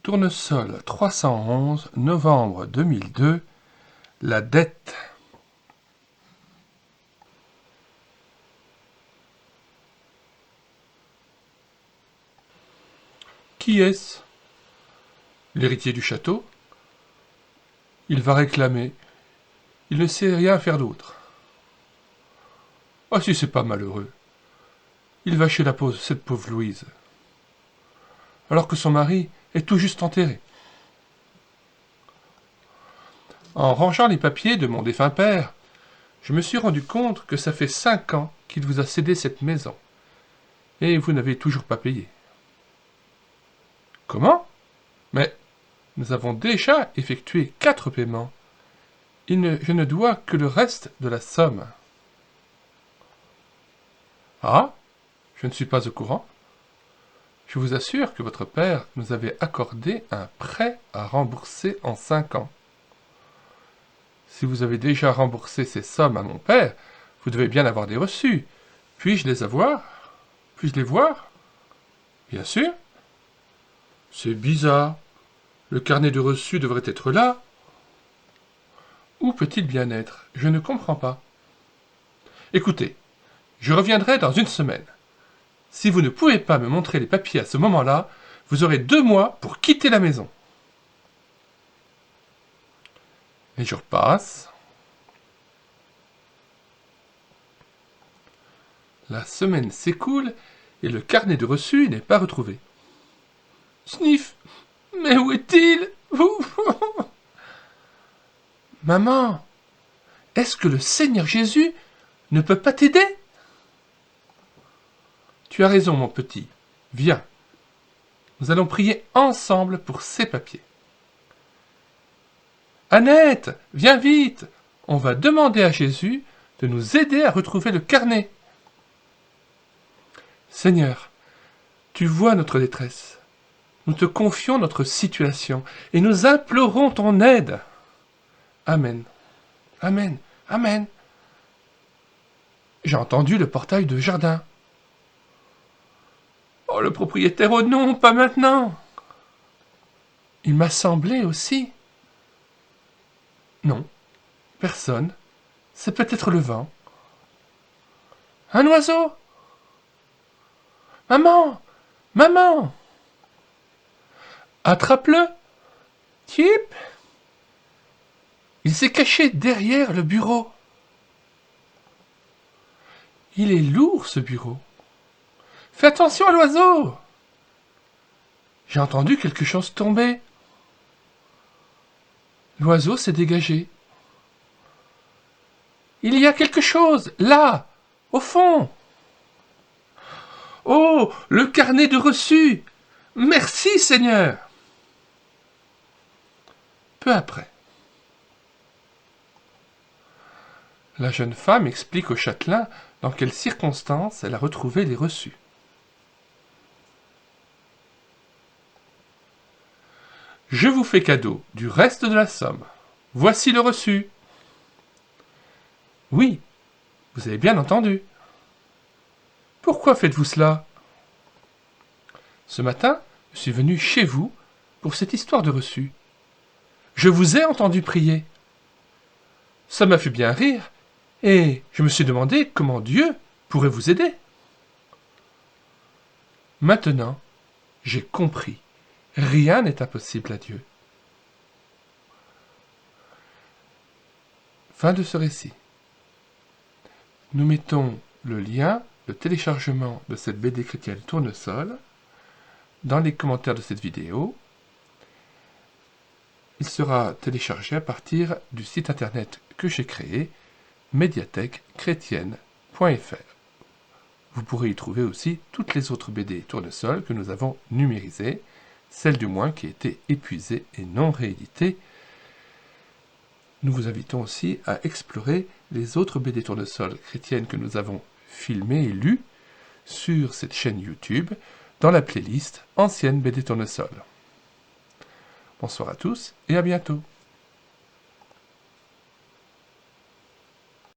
Tournesol 311, novembre 2002, la dette. Qui est-ce? L'héritier du château? Il va réclamer. Il ne sait rien faire d'autre. Ah si c'est pas malheureux. Il va chez cette pauvre Louise. Alors que son mari est tout juste enterré. En rangeant les papiers de mon défunt père, je me suis rendu compte que ça fait 5 ans qu'il vous a cédé cette maison. Et vous n'avez toujours pas payé. Comment? Mais nous avons déjà effectué 4 paiements. Je ne dois que le reste de la somme. Ah? Je ne suis pas au courant. Je vous assure que votre père nous avait accordé un prêt à rembourser en 5 ans. Si vous avez déjà remboursé ces sommes à mon père, vous devez bien avoir des reçus. Puis-je les avoir? Puis-je les voir? Bien sûr. C'est bizarre. Le carnet de reçus devrait être là. Où peut-il bien être? Je ne comprends pas. Écoutez, je reviendrai dans 1 semaine. Si vous ne pouvez pas me montrer les papiers à ce moment-là, vous aurez 2 mois pour quitter la maison. Les jours passent. La semaine s'écoule et le carnet de reçus n'est pas retrouvé. Sniff! Mais où est-il? Maman, est-ce que le Seigneur Jésus ne peut pas t'aider? Tu as raison, mon petit. Viens. Nous allons prier ensemble pour ces papiers. Annette, viens vite. On va demander à Jésus de nous aider à retrouver le carnet. Seigneur, tu vois notre détresse. Nous te confions notre situation et nous implorons ton aide. Amen. Amen. Amen. J'ai entendu le portail de jardin. Oh, le propriétaire, oh non, pas maintenant. Il m'a semblé aussi. Non, personne. C'est peut-être le vent. Un oiseau. Maman! Maman! Attrape-le! Tip! Il s'est caché derrière le bureau. Il est lourd, ce bureau. Fais attention à l'oiseau! J'ai entendu quelque chose tomber. L'oiseau s'est dégagé. Il y a quelque chose, là, au fond. Oh, le carnet de reçus! Merci, Seigneur! Peu après, la jeune femme explique au châtelain dans quelles circonstances elle a retrouvé les reçus. Je vous fais cadeau du reste de la somme. Voici le reçu. Oui, vous avez bien entendu. Pourquoi faites-vous cela? Ce matin, je suis venu chez vous pour cette histoire de reçu. Je vous ai entendu prier. Ça m'a fait bien rire, et je me suis demandé comment Dieu pourrait vous aider. Maintenant, j'ai compris. Rien n'est impossible à Dieu. Fin de ce récit. Nous mettons le lien de téléchargement de cette BD chrétienne Tournesol dans les commentaires de cette vidéo. Il sera téléchargé à partir du site internet que j'ai créé, médiathèquechrétienne.fr. Vous pourrez y trouver aussi toutes les autres BD Tournesol que nous avons numérisées, celles du moins qui étaient épuisées et non rééditées. Nous vous invitons aussi à explorer les autres BD Tournesol chrétiennes que nous avons filmées et lues sur cette chaîne YouTube dans la playlist Ancienne BD Tournesol. Bonsoir à tous et à bientôt.